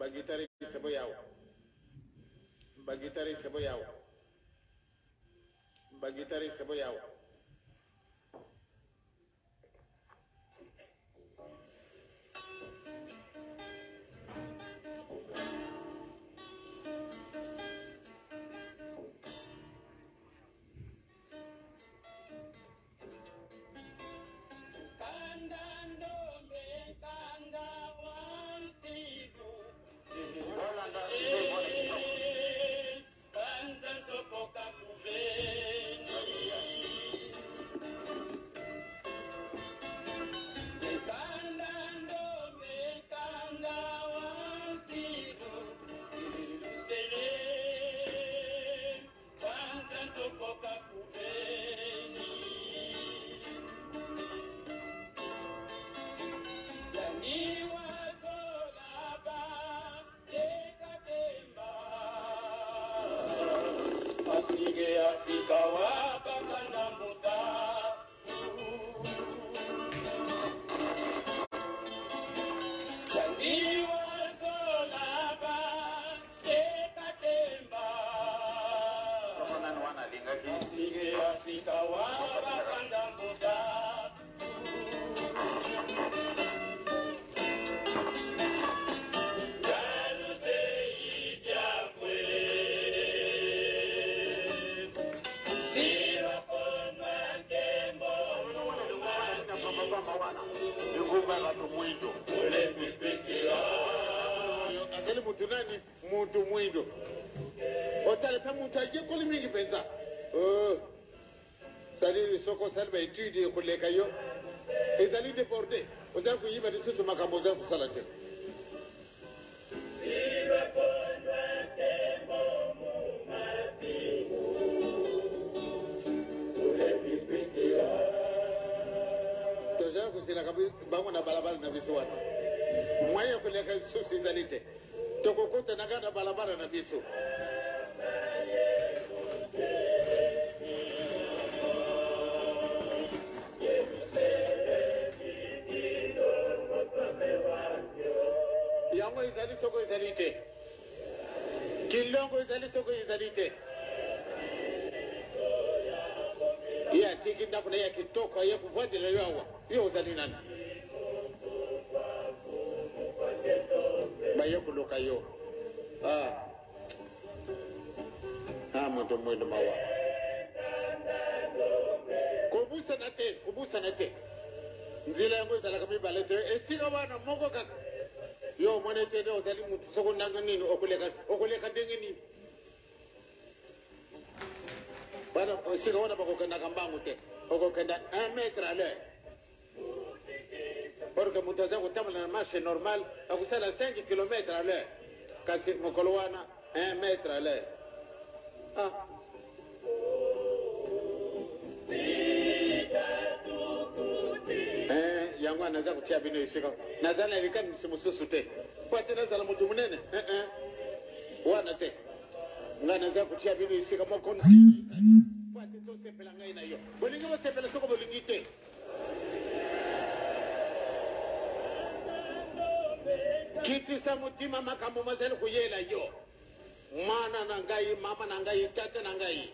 bagitari sabo yawo bagitari sabo yawo bagitari sabo yawo Muntu mwindo otale pa muntu aje kuli mingi penza sali soko sali ba étude kuleka yo ezali déporté ozali kuyiba disutu makambo ozali kusala te tozali kusila kabi bango na balabala na biso wana mwaye kuleka susu ezali te tokokuta nagana balabala na biso yango ezali soko ezali te kilongo ezali soko ezali te ya tiki ndako na ya kitoko ya kuvadila yawa yo ezali nani bayo kuluka yo muntu mwendo mawa kubusa nate nzila yango ezala kami balete esika bana moko kaka yo mwana tende ozali mutu soko ndanga nini okuleka ndenge nini bana esika wana bakokenda kambangu te okokenda 1 mètre à l'heure porque mutu aza kotambola na marche normal akusala 5 km à l'heure kasi mokolo wana 1 mètre à l'heure yango anaza kutia bino esika nazala elikani msimususu te kwate nazala mutu munene wana te nga naza kutia bino esika moko kwate tosepela ngai na yo bolingi bosepela soko bolingi te kitisa mutima makambo mazali kuyela yo mwana na ngai mama na ngai tata na ngai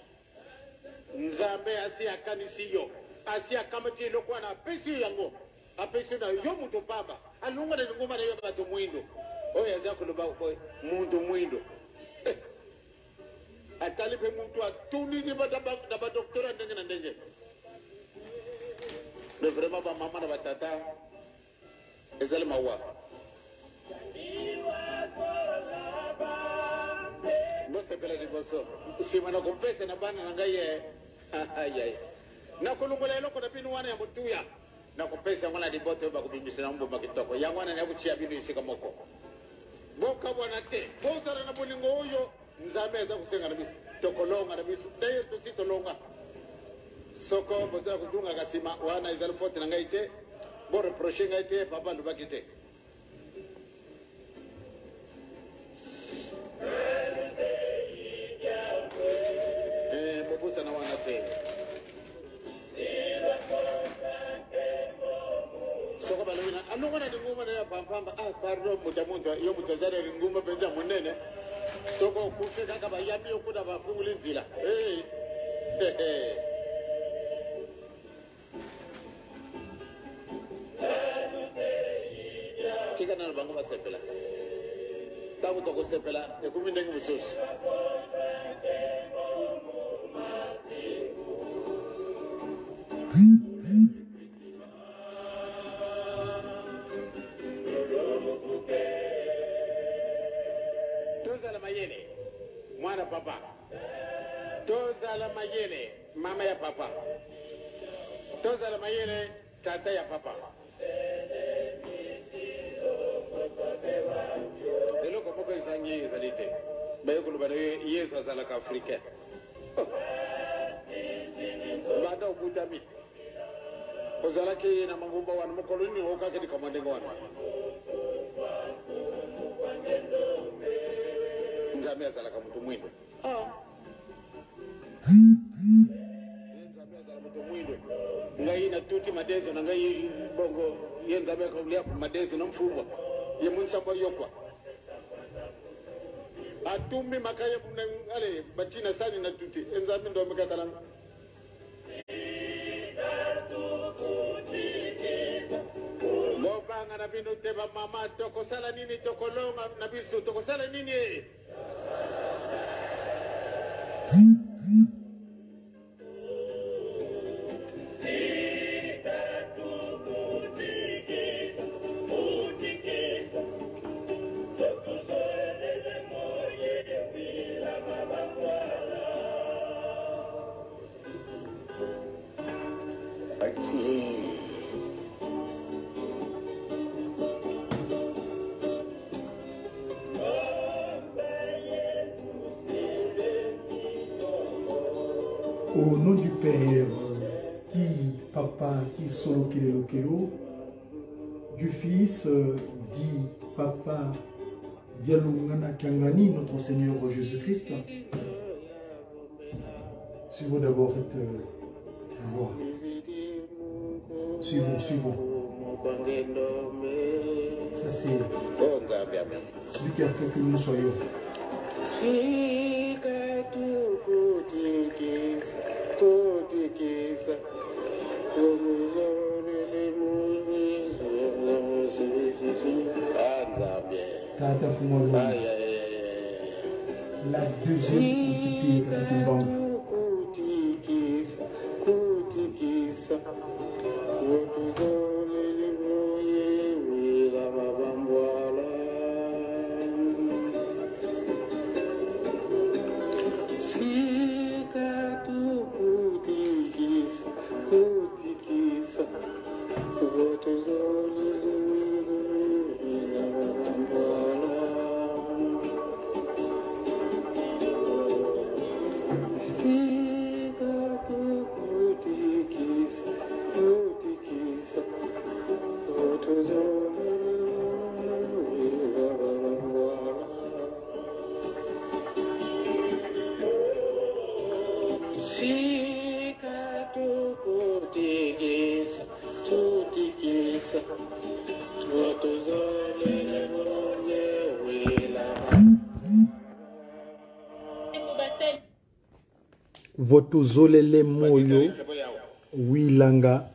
nzambe asi akanisi yo asi akamati lokwa na pesi yango apesi na yo mutu baba alunga na ngoma na yo bato mwindo oya aza kuloba boy muntu mwindo atalipe muntu atuni ni ba doctora ndenge na ndenge le vraiment ba mama na batata ezali mawa bosepela liboso sima na kumpesa na bana na ngai ayay na kulungola eloko na binu wana ya mutuya na kumpesa mwana liboto bakubimisha na mbomba kitoko yangu wana ya kuchia binu isika moko boka bwana te bozala na bolingo oyo nzambe za kusenga na biso tokolonga na biso dayo tositolonga soko bozala kudunga kasima wana izali fote na ngai te bo reprocher ngai te papa ndubaki te bobusa na wana te soko balwina anongona ndingoma na pampamba pardon mutamuntu yo mutazale ngumba benza munene soko kufika kaba yami okuda bafungula inzila tika na bango basepela tabu to kusepela ekumi ndengi mususu Tozala mayele mwana papa, tozala mayele mama ya papa, tozala mayele tata ya papa. Eloko moko ezangi ezali te bayekolo bana yesu azalaka africain banda obutami ozalaki na mangumba wana mokolo nini okakedi kamandengo wana nzambe azalaka mutu mwindo nzambe azalaka mutu mwindo ngai na tuti madezo na ngai bongo ye nzambe akakulia madezo na mfungwa ye munsamba yokwa atumi makaya ale batina sani na tuti nzambe ndo mekakalanga Bobanga na bino teba mama tokosala nini tokolonga na biso tokosala nini Au nom du Père, qui Papa, qui Solo Kilelo Kelo, du Fils, dit Papa, Dialungana Kangani, notre Seigneur Jésus-Christ. Suivons d'abord cette voix. Suivons. Ça c'est celui qui a fait que nous soyons. Tata Fumalo, la deuxième entité de Kimbambu. Votozolele moyo wilanga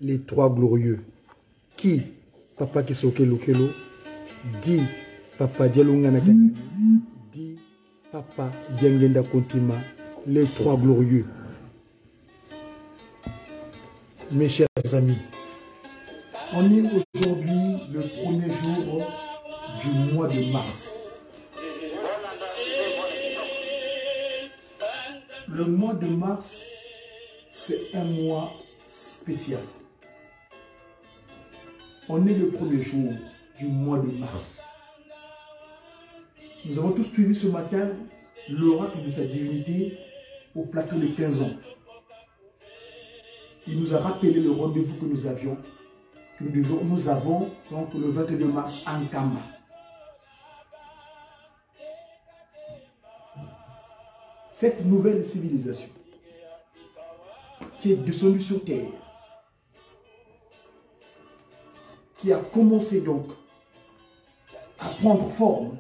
les trois glorieux. Qui Papa Kisoke Lokelo dit Papa Dialungana dit Papa Diangenda Kontima, les trois glorieux. Mes chers amis, on est aujourd'hui le premier jour du mois de mars. Le mois de mars, c'est un mois spécial. On est le premier jour du mois de mars. Nous avons tous suivi ce matin l'oracle de sa divinité au plateau de 15 ans. Il nous a rappelé le rendez-vous que nous avions, que nous avons donc le 22 mars en Kamba. Cette nouvelle civilisation qui est descendue sur terre, qui a commencé donc à prendre forme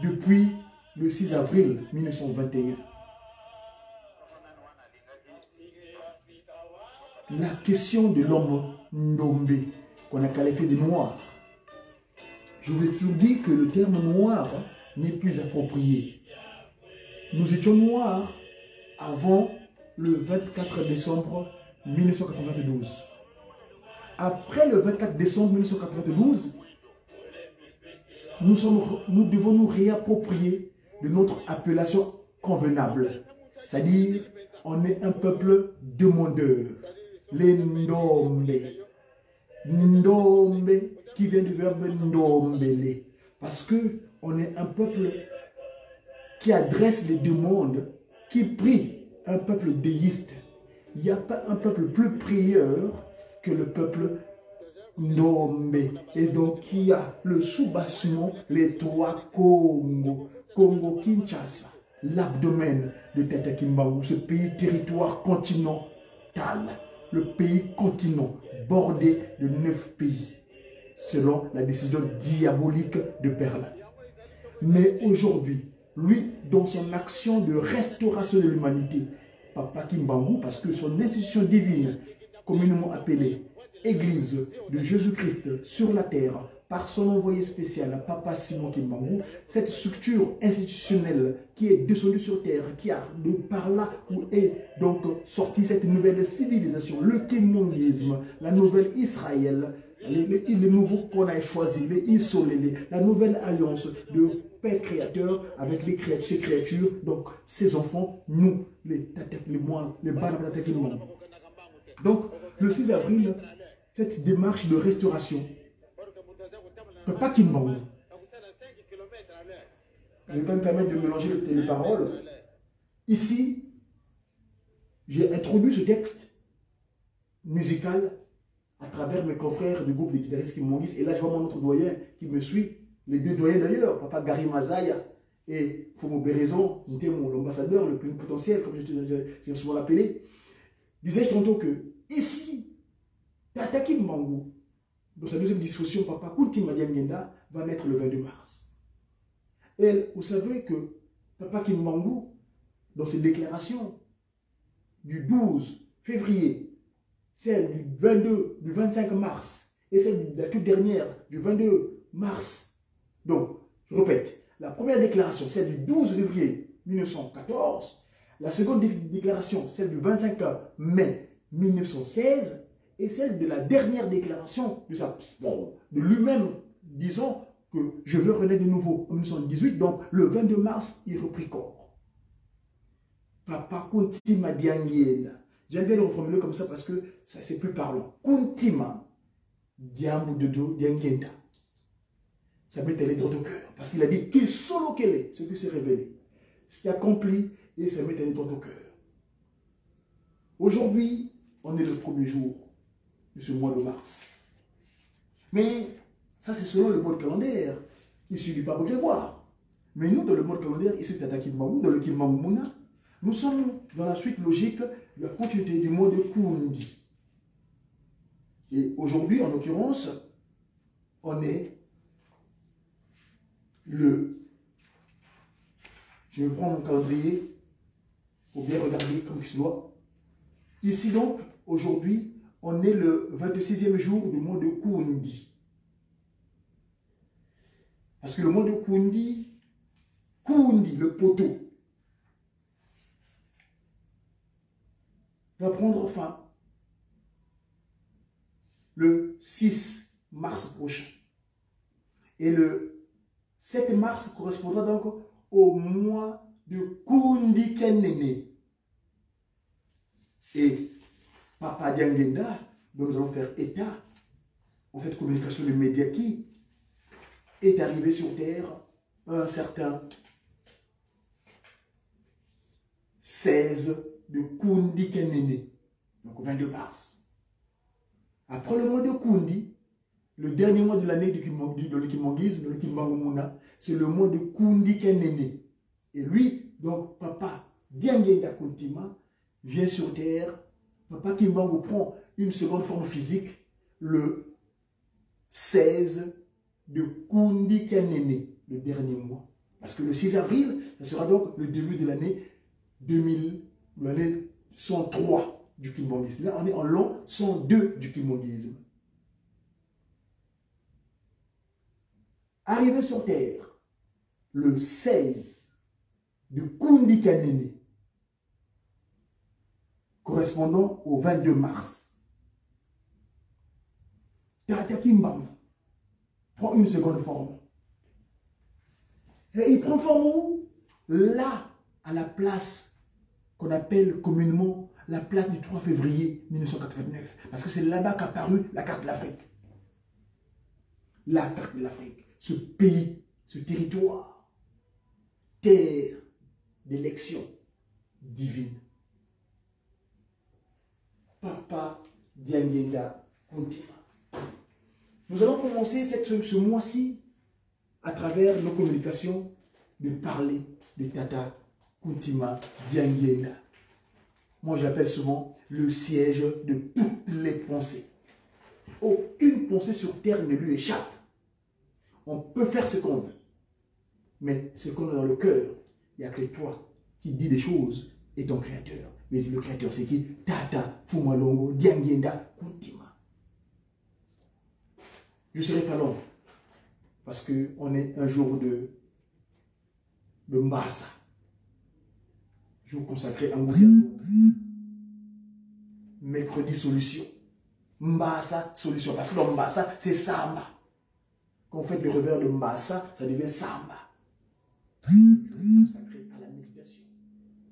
depuis le 6 avril 1921. La question de l'homme Ndombe, qu'on a qualifié de noir. Je vous ai toujours dit que le terme noir n'est plus approprié. Nous étions noirs avant le 24 décembre 1992. Après le 24 décembre 1992, nous devons nous réapproprier de notre appellation convenable. C'est-à-dire, on est un peuple demandeur. Les Ndombe. Ndombe, qui vient du verbe ndombele. Parce que on est un peuple qui adresse les demandes, qui prie, un peuple déiste. Il n'y a pas un peuple plus prieur que le peuple Ndombe. Et donc, il y a le soubassement, les trois Congo, Congo-Kinshasa, l'abdomen de Tata Kimbangu, ce pays territoire continental, le pays continent bordé de 9 pays, selon la décision diabolique de Berlin. Mais aujourd'hui, lui, dans son action de restauration de l'humanité, Papa Kimbangu, parce que son institution divine, communément appelée Église de Jésus-Christ sur la terre, par son envoyé spécial, Papa Simon Kimbangu, cette structure institutionnelle qui est descendue sur terre, qui a de par là où est donc sortie cette nouvelle civilisation, le kimbanguisme, la nouvelle Israël, le nouveau qu'on a choisi, les Isolélés, la nouvelle alliance de Père Créateur avec ces créatures, donc ces enfants, nous, les Tatek, les moines, les Banabatek, les moines. Donc, le 6 avril, cette démarche de restauration, Papa Kimbangu, je vais me permettre de mélanger les paroles. Ici, j'ai introduit ce texte musical à travers mes confrères du groupe de guitaristes Kimbanguistes. Et là, je vois mon autre doyen qui me suit, les deux doyens d'ailleurs, Papa Gary Mazaya et Fomo Bérézon, l'ambassadeur le plus potentiel, comme j'ai souvent l'appelé. Disais-je tantôt que ici, Tata Kimbangu, dans sa deuxième discussion, Papa Kuntima Diangenda va naître le 22 mars. Et vous savez que Papa Kimbangu, dans ses déclarations du 12 février, celle du 25 mars et celle de la toute dernière du 22 mars. Donc, je répète, la première déclaration, celle du 12 février 1914, la seconde déclaration, celle du 25 mai 1916, et celle de la dernière déclaration de lui-même, disons que je veux renaître de nouveau en 1918, donc le 22 mars, il reprit corps. Papa Kuntima Diangiena. J'aime bien le reformuler comme ça parce que c'est plus parlant. Kuntima Diambu Dodo Diangenda. Ça met les droits au cœur. Parce qu'il a dit qu'il solo qu'elle est, ce qui s'est révélé. C'est accompli et ça met les droits au cœur. Aujourd'hui, on est le premier jour de ce mois de mars. Mais ça, c'est selon le mode calendaire issu du Papa Grégoire. Mais nous, dans le mode calendaire issu de Tata Kimbangu, dans le Kimbangu Mouna, nous sommes dans la suite logique de la continuité du mois de Kundi. Et aujourd'hui, en l'occurrence, on est le... Je vais prendre mon calendrier pour bien regarder comme il se doit. Ici donc, aujourd'hui, on est le 26e jour du mois de Kundi. Parce que le mois de Kundi, le poteau, va prendre fin le 6 mars prochain. Et le 7 mars correspondra donc au mois de Kundi Kenene. Et Papa Diangenda, dont nous allons faire état en cette communication de médias qui est arrivé sur Terre un certain 16 de Kundi Kenene, donc 22 mars. Après le mois de Kundi, le dernier mois de l'année du Kimbanguisme, le Kimbangumuna, c'est le mois de Kundi Kenene. Et lui, donc Papa Diangenda Kuntima, vient sur Terre. Papa Kimbangu prend une seconde forme physique le 16 de Kundi Kanene, le dernier mois. Parce que le 6 avril, ça sera donc le début de l'année 2000, l'année 103 du kimbongisme. Là, on est en l'an 102 du kimbongisme. Arrivé sur Terre, le 16 de Kundi Kanene, correspondant au 22 mars. Tata Kimbam prend une seconde forme. Et il prend forme où? Là, à la place qu'on appelle communément la place du 3 février 1989. Parce que c'est là-bas qu'a paru la carte de l'Afrique. La carte de l'Afrique. Ce pays, ce territoire, terre d'élection divine. Papa Dianguenda Kuntima. Nous allons commencer ce mois-ci, à travers nos communications, de parler de Tata Kuntima Dianguenda. Moi, je l'appelle souvent le siège de toutes les pensées. Aucune pensée sur terre ne lui échappe. On peut faire ce qu'on veut. Mais ce qu'on a dans le cœur, il n'y a que toi qui dis des choses et ton créateur. Mais le créateur, c'est qui? Tata Fumalongo Dianguenda Kuntima. Je ne serai pas long. Parce qu'on est un jour de Mbassa. Jour consacré à Ngoudiato. Mercredi solution. Mbassa solution. Parce que dans Mbassa, c'est Samba. Quand on fait le revers de Mbassa, ça devient Samba. Jour consacré à la méditation.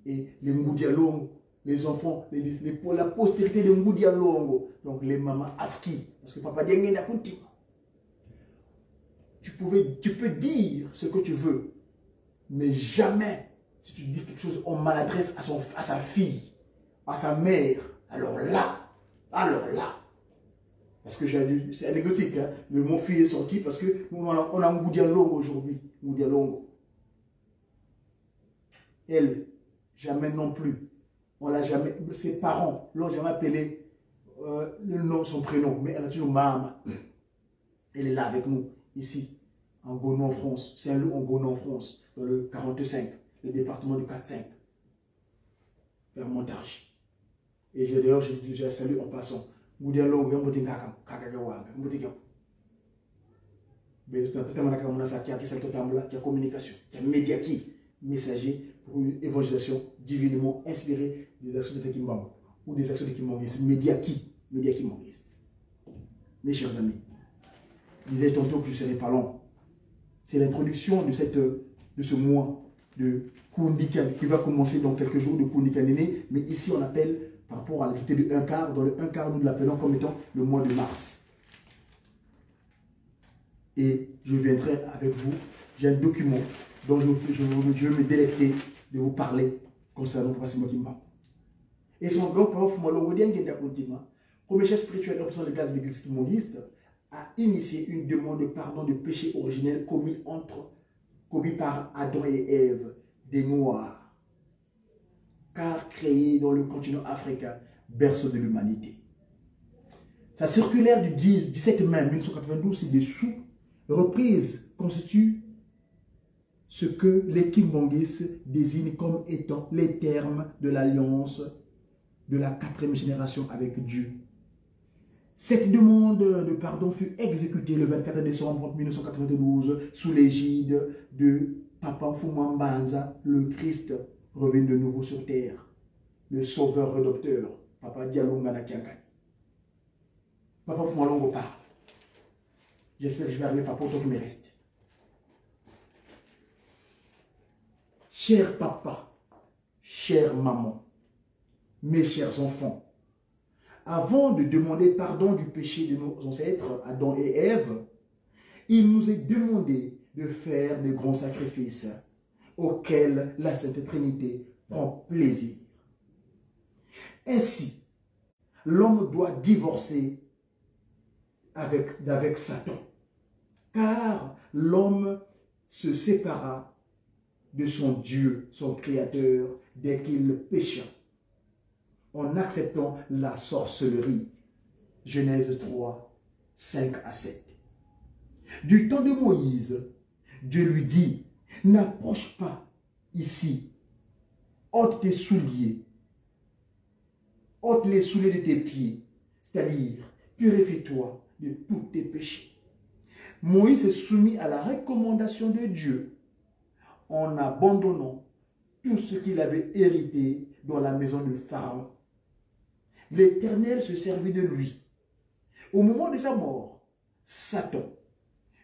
Et les Ngoudialongo, les enfants, la postérité de Ngoudialongo, donc les mamans Afki. Parce que Papa Dianguenda Kuntima. Tu peux dire ce que tu veux, mais jamais, si tu dis quelque chose en maladresse à sa fille, à sa mère, alors là, parce que c'est anecdotique, hein, le mot fille est sorti parce que on a un Ngoudialongo aujourd'hui, Ngoudialongo. Elle, jamais non plus, ses parents l'ont jamais appelé le nom, son prénom, mais elle a toujours Mama. Elle est là avec nous, ici. En Gonon, France, Saint-Loup en Gonon, France, dans le 45, le département du 4-5, vers Montage. Et d'ailleurs, je la salue en passant. Mais tout le temps, il y a communication, il y a média qui, messager pour une évangélisation divinement inspirée des actions de Kimbam ou des actions de Kimbangiste. Média qui Kimbangiste. Mes chers amis, je disais tantôt que je ne serais pas long. C'est l'introduction de ce mois de Kundikan qui va commencer dans quelques jours de Kundikanene. Mais ici, on appelle, par rapport à l'activité de 1 quart, dans le 1 quart, nous l'appelons comme étant le mois de mars. Et je viendrai avec vous, j'ai un document dont je veux me délecter de vous parler concernant Papa Simokimba. Et son grand prof, Malongo Dianguenda Kuntima, comme chef spirituel représentant le gaz de l'église kimbangiste, a initié une demande de pardon de péché originel commis par Adam et Ève, des Noirs, car créés dans le continent africain, berceau de l'humanité. Sa circulaire du 17 mai 1992 ci-dessous, reprise, constitue ce que les Kimbanguistes désignent comme étant les termes de l'alliance de la 4e génération avec Dieu. Cette demande de pardon fut exécutée le 24 décembre 1992 sous l'égide de Papa Nfuma Mbanza, le Christ revenu de nouveau sur terre, le sauveur redopteur, Papa Dialonga Nakiangani. Papa Nfuma Longo parle. J'espère que je vais arriver par pour toi qui me reste. Cher papa, chère maman, mes chers enfants, avant de demander pardon du péché de nos ancêtres, Adam et Ève, il nous est demandé de faire de grands sacrifices auxquels la Sainte Trinité prend plaisir. Ainsi, l'homme doit divorcer avec Satan, car l'homme se sépara de son Dieu, son Créateur, dès qu'il pécha, en acceptant la sorcellerie. Genèse 3, 5 à 7. Du temps de Moïse, Dieu lui dit, n'approche pas ici, ôte tes souliers, ôte les souliers de tes pieds, c'est-à-dire purifie-toi de tous tes péchés. Moïse est soumis à la recommandation de Dieu en abandonnant tout ce qu'il avait hérité dans la maison de Pharaon. L'Éternel se servit de lui. Au moment de sa mort, Satan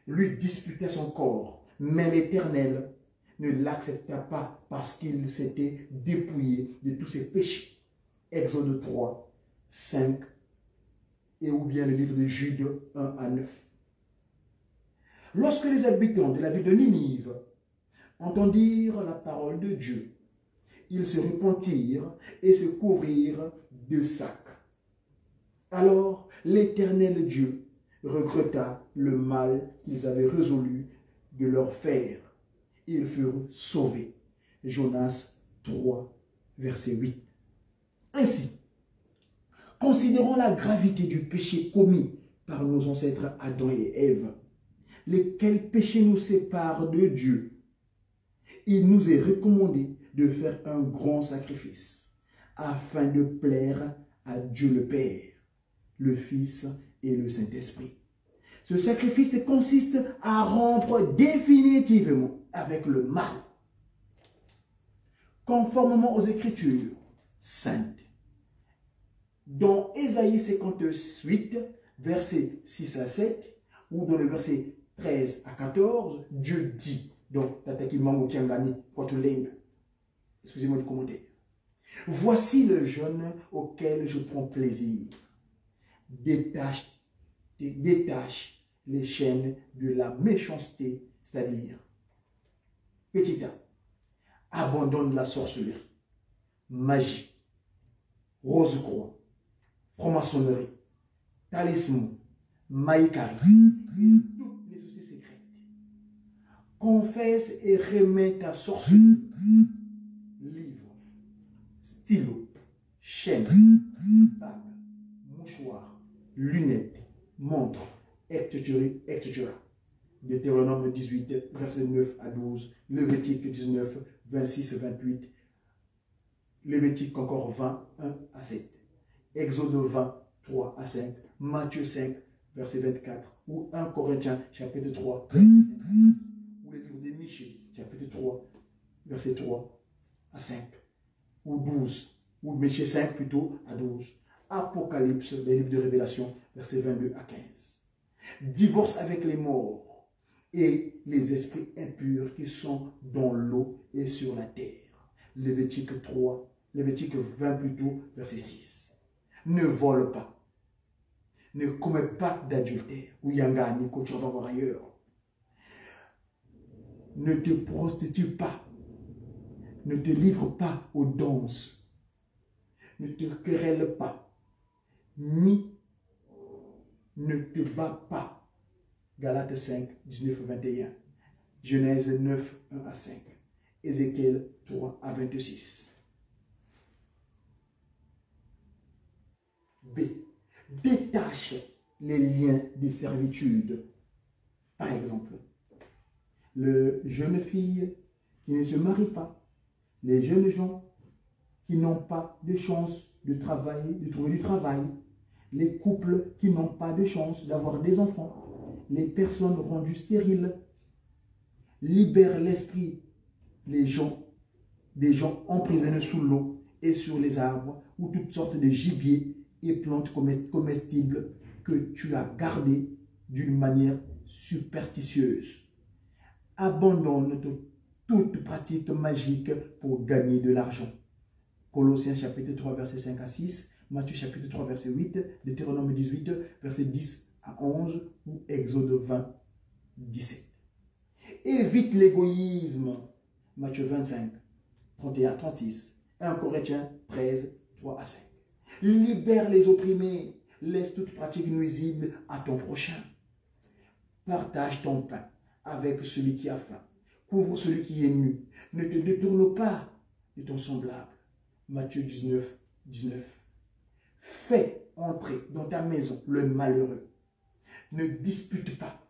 lui disputa son corps, mais l'Éternel ne l'accepta pas parce qu'il s'était dépouillé de tous ses péchés. Exode 3, 5 et ou bien le livre de Jude 1 à 9. Lorsque les habitants de la ville de Ninive entendirent la parole de Dieu, ils se repentirent et se couvrirent de sacs. Alors l'Éternel Dieu regretta le mal qu'ils avaient résolu de leur faire. Ils furent sauvés. Jonas 3, verset 8. Ainsi, considérons la gravité du péché commis par nos ancêtres Adam et Ève. Lesquels péchés nous séparent de Dieu. Il nous est recommandé de faire un grand sacrifice afin de plaire à Dieu le Père, le Fils et le Saint-Esprit. Ce sacrifice consiste à rompre définitivement avec le mal, conformément aux Écritures saintes. Dans Ésaïe 58, versets 6 à 7, ou dans le verset 13 à 14, Dieu dit, donc, excusez-moi du commentaire. Voici le jeûne auquel je prends plaisir. Détache les chaînes de la méchanceté, c'est-à-dire, petit a, abandonne la sorcellerie, magie, rose-croix, franc-maçonnerie, talisman, maïkari, et toutes les sociétés secrètes. Confesse et remets ta sorcellerie, livre, stylo, chaîne, bague, mouchoir, lunettes, montre, etc. Deutéronome 18, verset 9 à 12, Lévitique 19, 26, 28, Lévitique encore 20, 1 à 7, Exode 20, 3 à 5, Matthieu 5, verset 24, ou 1 Corinthiens, chapitre 3, verset 5 à 6, ou le livre de Michée, chapitre 3, verset 3 à 5, ou 12, ou Michée 5 plutôt à 12, Apocalypse, le livre de Révélation, verset 22 à 15. Divorce avec les morts et les esprits impurs qui sont dans l'eau et sur la terre. Lévitique 20 plutôt, verset 6. Ne vole pas. Ne commets pas d'adultère. Ou yanga, ni coach, on va voir ailleurs. Ne te prostitue pas. Ne te livre pas aux danses. Ne te querelle pas. Ni ne te bats pas. Galates 5, 19, 21. Genèse 9, 1 à 5. Ézéchiel 3 à 26. B. Détache les liens de servitude. Par exemple, les jeunes filles qui ne se marient pas, les jeunes gens qui n'ont pas de chance de travailler, de trouver du travail, les couples qui n'ont pas de chance d'avoir des enfants, les personnes rendues stériles. Libère l'esprit des gens emprisonnés sous l'eau et sur les arbres ou toutes sortes de gibiers et plantes comestibles que tu as gardées d'une manière superstitieuse. Abandonne toute pratique magique pour gagner de l'argent. Colossiens chapitre 3 verset 5 à 6, Matthieu chapitre 3 verset 8, Deutéronome 18 verset 10 à 11 ou Exode 20, 17. Évite l'égoïsme. Matthieu 25, 31 à 36, 1 Corinthiens 13, 3 à 5. Libère les opprimés. Laisse toute pratique nuisible à ton prochain. Partage ton pain avec celui qui a faim. Couvre celui qui est nu. Ne te détourne pas de ton semblable. Matthieu 19, 19. Fais entrer dans ta maison le malheureux. Ne dispute pas.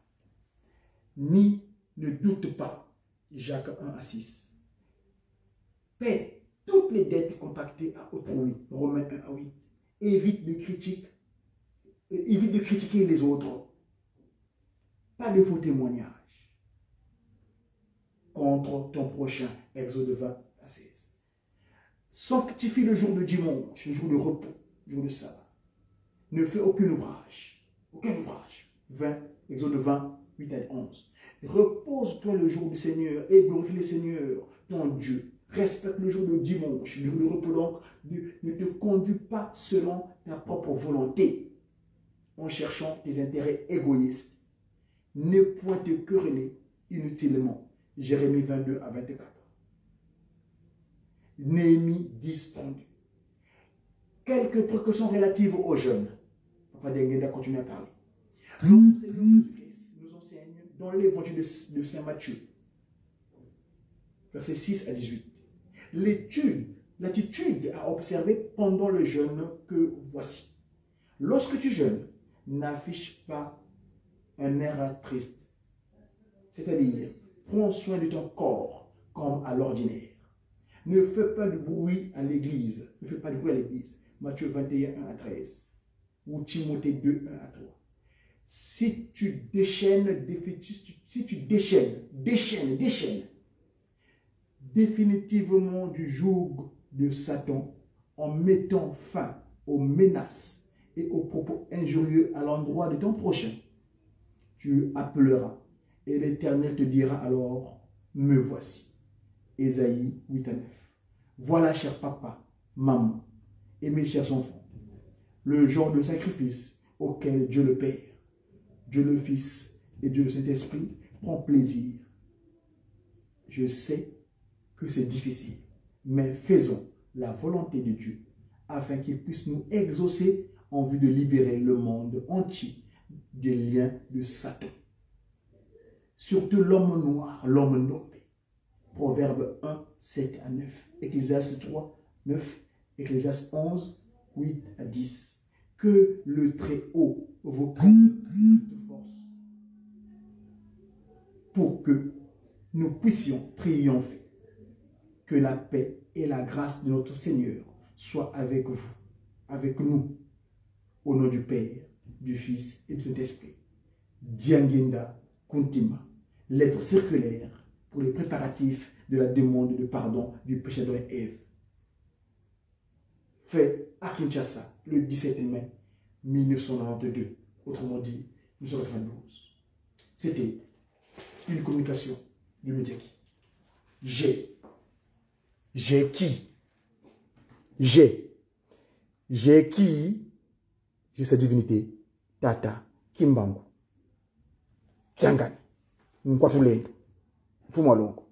ni ne doute pas. Jacques 1 à 6. Paie toutes les dettes contractées à autrui. Romains 1 à 8. Évite de critiquer les autres. Pas de faux témoignages contre ton prochain. Exode 20 à 16. Sanctifie le jour de dimanche, le jour de repos, le jour de sabbat. Ne fais aucun ouvrage. Aucun ouvrage. Exode 20, 8 à 11. Repose-toi le jour du Seigneur et glorifie le Seigneur, ton Dieu. Respecte le jour de dimanche, le jour de repos. Donc, ne te conduis pas selon ta propre volonté, en cherchant tes intérêts égoïstes. Ne point te quereller inutilement. Jérémie 22 à 24. Néhémie 10, 32. Quelques précautions relatives aux jeunes. Papa Dengueda continue à parler. Le Seigneur nous enseigne dans l'évangile de Saint Matthieu, versets 6 à 18. L'attitude à observer pendant le jeûne que voici. Lorsque tu jeûnes, n'affiche pas un air triste. C'est-à-dire, prends soin de ton corps comme à l'ordinaire. Ne fais pas de bruit à l'église. Ne fais pas de bruit à l'église. Matthieu 21, 1 à 13. Ou Timothée 2, 1 à 3. Si tu déchaînes définitivement du joug de Satan en mettant fin aux menaces et aux propos injurieux à l'endroit de ton prochain, tu appelleras et l'Éternel te dira alors, me voici. Ésaïe 8 à 9. Voilà, cher papa, maman et mes chers enfants, le genre de sacrifice auquel Dieu le Père, Dieu le Fils et Dieu le Saint-Esprit prend plaisir. Je sais que c'est difficile, mais faisons la volonté de Dieu afin qu'il puisse nous exaucer en vue de libérer le monde entier des liens de Satan. Surtout l'homme noir, l'homme nommé. Proverbe 1, 7 à 9. Ecclésiaste 3, 9. Ecclésiaste 11, 8 à 10. Que le Très-Haut vous accorde toute force pour que nous puissions triompher. Que la paix et la grâce de notre Seigneur soient avec vous, avec nous, au nom du Père, du Fils et du Saint-Esprit. Diangenda Kuntima, lettre circulaire pour les préparatifs de la demande de pardon du pécheur Ève. Fait à Kinshasa le 17 mai 1992, autrement dit 1992. C'était une communication de Mediaki. J'ai cette divinité, Tata, Kimbangu, Kiangani, Mkwatulendo, Fumalongo.